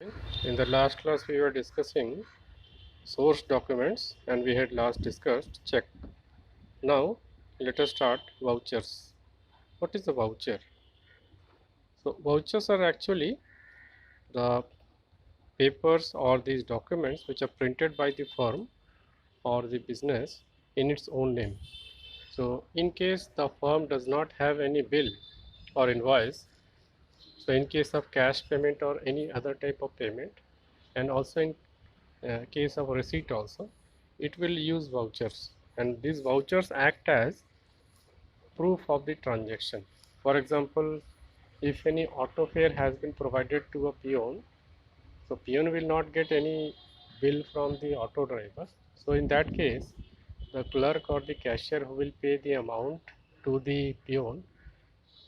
In the last class, we were discussing source documents and we had last discussed check. Now, let us start vouchers. What is a voucher? So, vouchers are actually the papers or these documents which are printed by the firm or the business in its own name. So, in case the firm does not have any bill or invoice, so in case of cash payment or any other type of payment, and also in case of receipt also, it will use vouchers, and these vouchers act as proof of the transaction. For example, if any auto fare has been provided to a peon, so peon will not get any bill from the auto driver. So in that case, the clerk or the cashier who will pay the amount to the peon,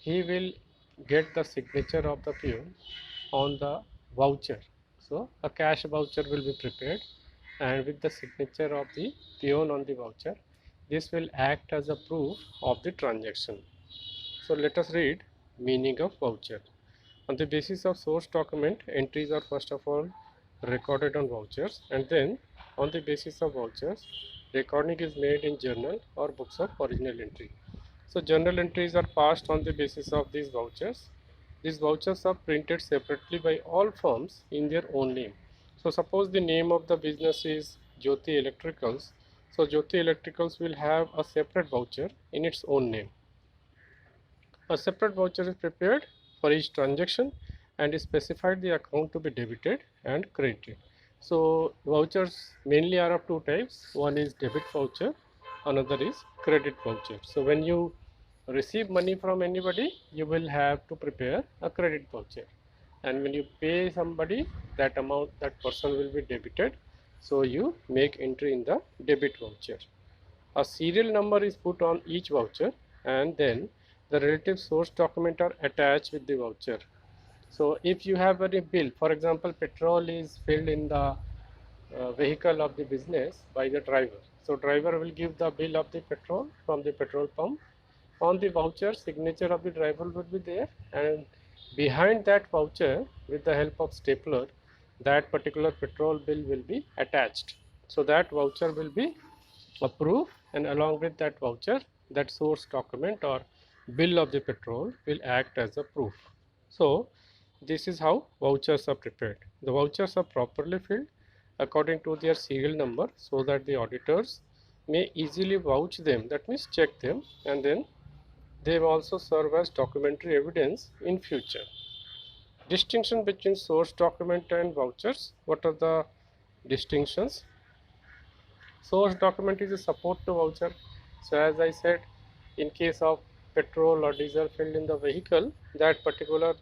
he will get the signature of the peon on the voucher. So a cash voucher will be prepared, and with the signature of the peon on the voucher, this will act as a proof of the transaction. So let us read meaning of voucher. On the basis of source document, entries are first of all recorded on vouchers, and then on the basis of vouchers, recording is made in journal or books of original entry. So journal entries are passed on the basis of these vouchers. These vouchers are printed separately by all firms in their own name. So suppose the name of the business is Jyoti Electricals. So Jyoti Electricals will have a separate voucher in its own name. A separate voucher is prepared for each transaction and is specified the account to be debited and credited. So vouchers mainly are of two types. One is debit voucher, another is credit voucher. So when you receive money from anybody, you will have to prepare a credit voucher, and when you pay somebody, that amount, that person will be debited, so you make entry in the debit voucher. A serial number is put on each voucher, and then the relative source document are attached with the voucher. So if you have any bill, for example, petrol is filled in the vehicle of the business by the driver. So driver will give the bill of the petrol from the petrol pump. On the voucher, signature of the driver would be there, and behind that voucher, with the help of stapler, that particular petrol bill will be attached. So that voucher will be a proof, and along with that voucher, that source document or bill of the petrol will act as a proof. So this is how vouchers are prepared. The vouchers are properly filled according to their serial number so that the auditors may easily vouch them, that means check them, and then they also serve as documentary evidence in future. Distinction between source document and vouchers. What are the distinctions? Source document is a support to voucher. So as I said, in case of petrol or diesel filled in the vehicle, that particular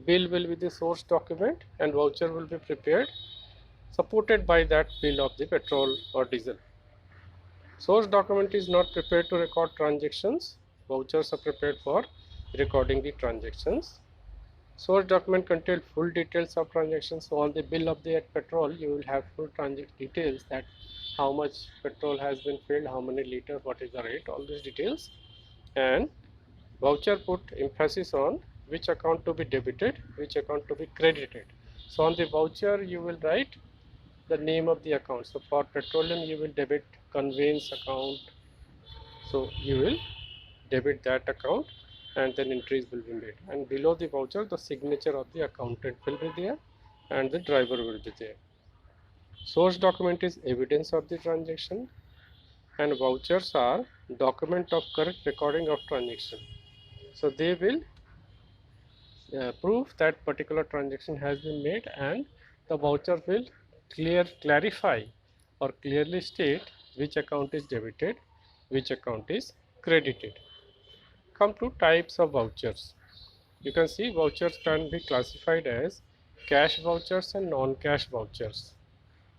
bill will be the source document and voucher will be prepared supported by that bill of the petrol or diesel. Source document is not prepared to record transactions. Vouchers are prepared for recording the transactions. Source document contains full details of transactions. So on the bill of the petrol, you will have full transaction details, that how much petrol has been filled, how many liters, what is the rate, all these details. And voucher put emphasis on which account to be debited, which account to be credited. So on the voucher, you will write the name of the account. So for petroleum, you will debit conveyance account. So you will debit that account, and then entries will be made, and below the voucher the signature of the accountant will be there and the driver will be there. Source document is evidence of the transaction, and vouchers are document of correct recording of transaction. So they will prove that particular transaction has been made, and the voucher will clarify or clearly state which account is debited, which account is credited. Come to types of vouchers. You can see vouchers can be classified as cash vouchers and non-cash vouchers.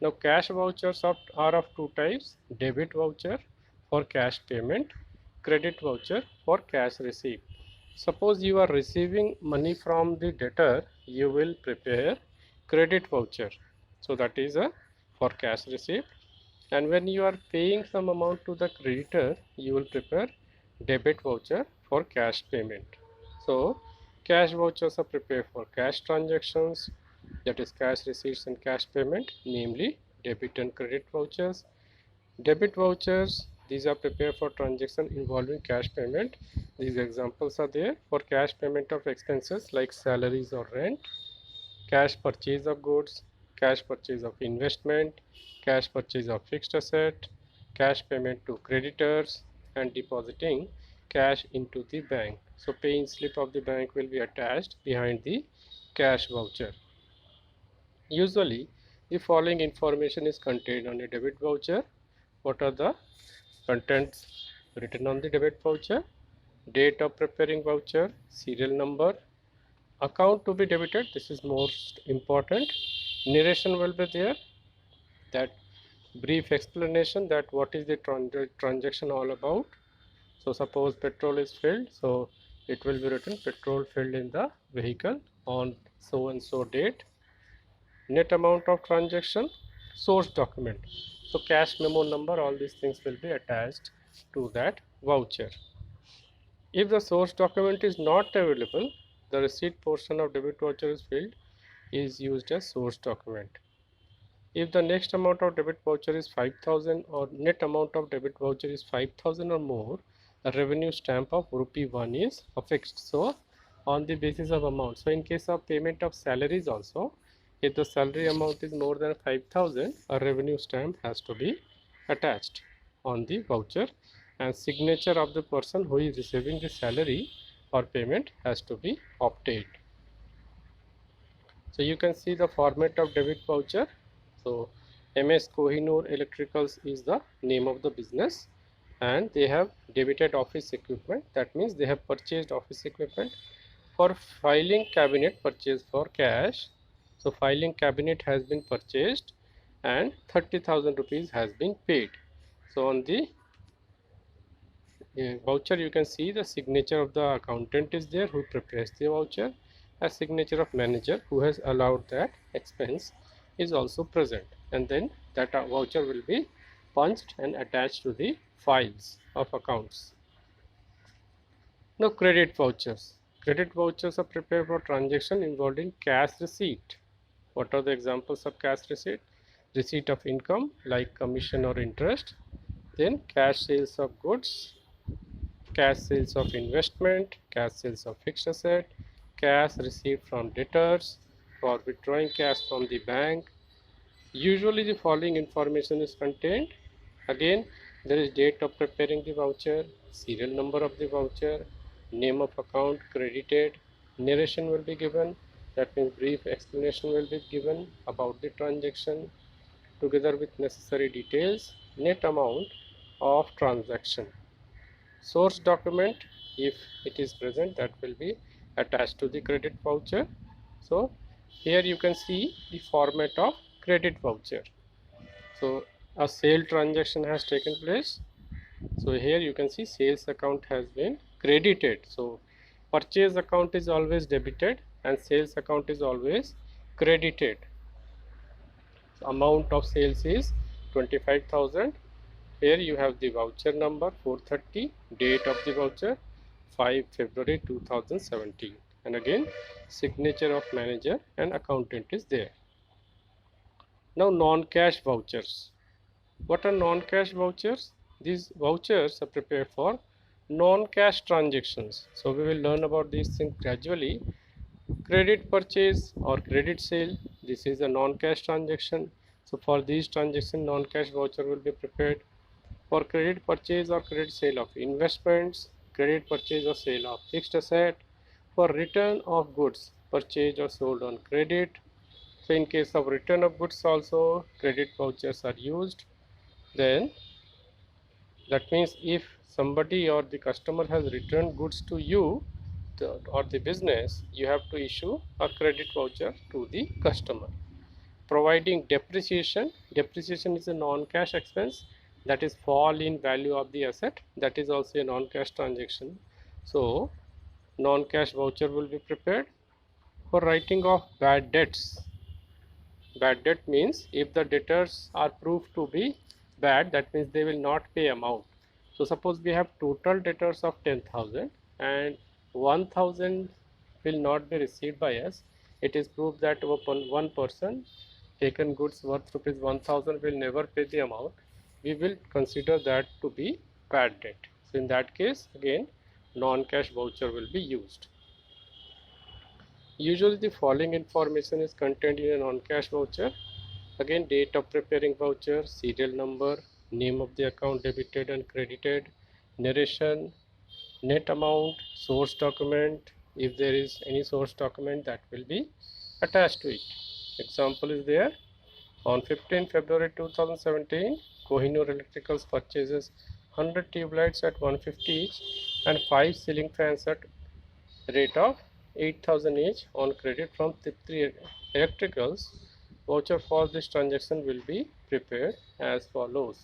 Now cash vouchers are of two types: debit voucher for cash payment, credit voucher for cash receipt. Suppose you are receiving money from the debtor, you will prepare credit voucher. So that is a for cash receipt. And when you are paying some amount to the creditor, you will prepare debit voucher for cash payment. So cash vouchers are prepared for cash transactions, that is cash receipts and cash payment, namely debit and credit vouchers. Debit vouchers, these are prepared for transaction involving cash payment. These examples are there for cash payment of expenses like salaries or rent, cash purchase of goods, cash purchase of investment, cash purchase of fixed asset, cash payment to creditors, and depositing cash into the bank. So paying slip of the bank will be attached behind the cash voucher. Usually, the following information is contained on a debit voucher. What are the contents written on the debit voucher? Date of preparing voucher, serial number, account to be debited, this is most important. Narration will be there, that brief explanation that what is the transaction all about. So suppose petrol is filled, so it will be written petrol filled in the vehicle on so and so date. Net amount of transaction, source document, so cash memo number, all these things will be attached to that voucher. If the source document is not available, the receipt portion of debit voucher is filled is used as source document. If the next amount of debit voucher is 5,000 or net amount of debit voucher is 5,000 or more, a revenue stamp of rupee 1 is affixed. So on the basis of amount. So in case of payment of salaries also, if the salary amount is more than 5,000, a revenue stamp has to be attached on the voucher, and signature of the person who is receiving the salary or payment has to be obtained. So you can see the format of debit voucher. So MS Kohinoor Electricals is the name of the business, and they have debited office equipment. That means they have purchased office equipment. For filing cabinet purchase for cash, so filing cabinet has been purchased and 30,000 rupees has been paid. So on the voucher you can see the signature of the accountant is there who prepares the voucher. A signature of manager who has allowed that expense is also present, and then that voucher will be punched and attached to the files of accounts. Now credit vouchers. Credit vouchers are prepared for transaction involving cash receipt. What are the examples of cash receipt? Receipt of income like commission or interest, then cash sales of goods, cash sales of investment, cash sales of fixed asset, cash received from debtors, for withdrawing cash from the bank. Usually the following information is contained. Again, there is date of preparing the voucher, serial number of the voucher, name of account credited, narration will be given, that means brief explanation will be given about the transaction together with necessary details, net amount of transaction. Source document, if it is present, that will be attached to the credit voucher. So here you can see the format of credit voucher. So a sale transaction has taken place. So here you can see sales account has been credited. So purchase account is always debited and sales account is always credited. So amount of sales is 25,000. Here you have the voucher number 430, date of the voucher 5 February 2017, and again signature of manager and accountant is there. Now non-cash vouchers. What are non-cash vouchers? These vouchers are prepared for non-cash transactions. So we will learn about these things gradually. Credit purchase or credit sale, this is a non-cash transaction. So for these transactions, non-cash voucher will be prepared. For credit purchase or credit sale of investments, credit purchase or sale of fixed asset, for return of goods purchased or sold on credit. So in case of return of goods also credit vouchers are used. Then that means if somebody or the customer has returned goods to you or the business, you have to issue a credit voucher to the customer. Providing depreciation. Depreciation is a non-cash expense that is fall in value of the asset, that is also a non-cash transaction. So non-cash voucher will be prepared. For writing of bad debts. Bad debt means if the debtors are proved to be bad, that means they will not pay amount. So suppose we have total debtors of 10,000 and 1,000 will not be received by us. it is proved that one person taken goods worth rupees 1000 will never pay the amount, we will consider that to be bad debt. So in that case, again, non-cash voucher will be used. Usually the following information is contained in a non-cash voucher. Again, date of preparing voucher, serial number, name of the account debited and credited, narration, net amount, source document. If there is any source document, that will be attached to it. Example is there. On 15 February 2017, Kohinoor Electricals purchases 100 tube lights at 150 each and 5 ceiling fans at rate of 8,000 each on credit from Tiptree Electricals. Voucher for this transaction will be prepared as follows.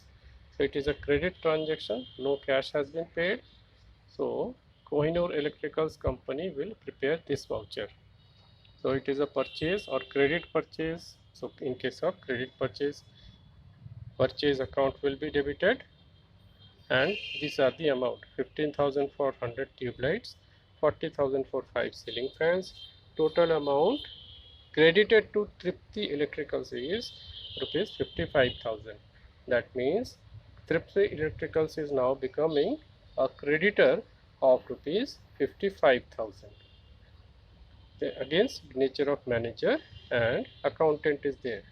So it is a credit transaction, no cash has been paid. So Kohinoor Electricals company will prepare this voucher. So it is a purchase or credit purchase. So in case of credit purchase, purchase account will be debited, and these are the amount: 15,000 for 100 tube lights, 40,000 for 5 ceiling fans. Total amount credited to Tripti Electricals is rupees 55,000. That means Tripti Electricals is now becoming a creditor of rupees 55,000. Again, signature of manager and accountant is there.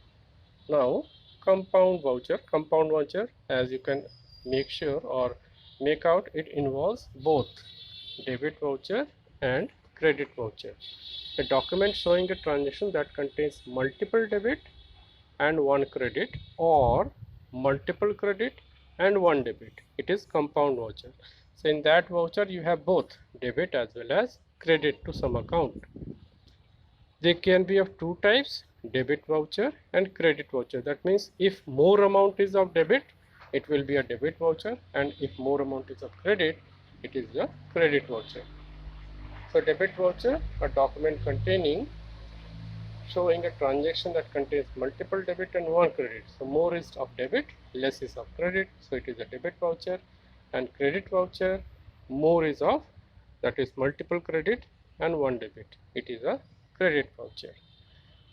Now compound voucher, as you can make sure or make out, it involves both debit voucher and credit voucher. A document showing a transaction that contains multiple debit and one credit, or multiple credit and one debit, it is compound voucher. So in that voucher you have both debit as well as credit to some account. They can be of two types, debit voucher and credit voucher. That means if more amount is of debit, it will be a debit voucher, and if more amount is of credit, it is a credit voucher. So debit voucher, a document containing showing a transaction that contains multiple debit and one credit. So more is of debit, less is of credit, so it is a debit voucher. And credit voucher, more is of, that is multiple credit and one debit, it is a credit voucher.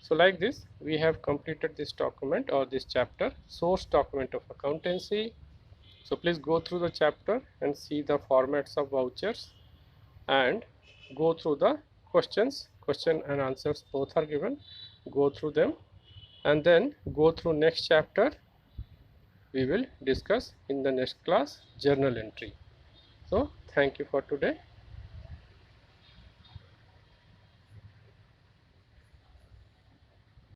So like this, we have completed this document or this chapter, source document of accountancy. So please go through the chapter and see the formats of vouchers and go through the questions. Question and answers both are given. Go through them and then go through next chapter. We will discuss in the next class journal entry. So thank you for today.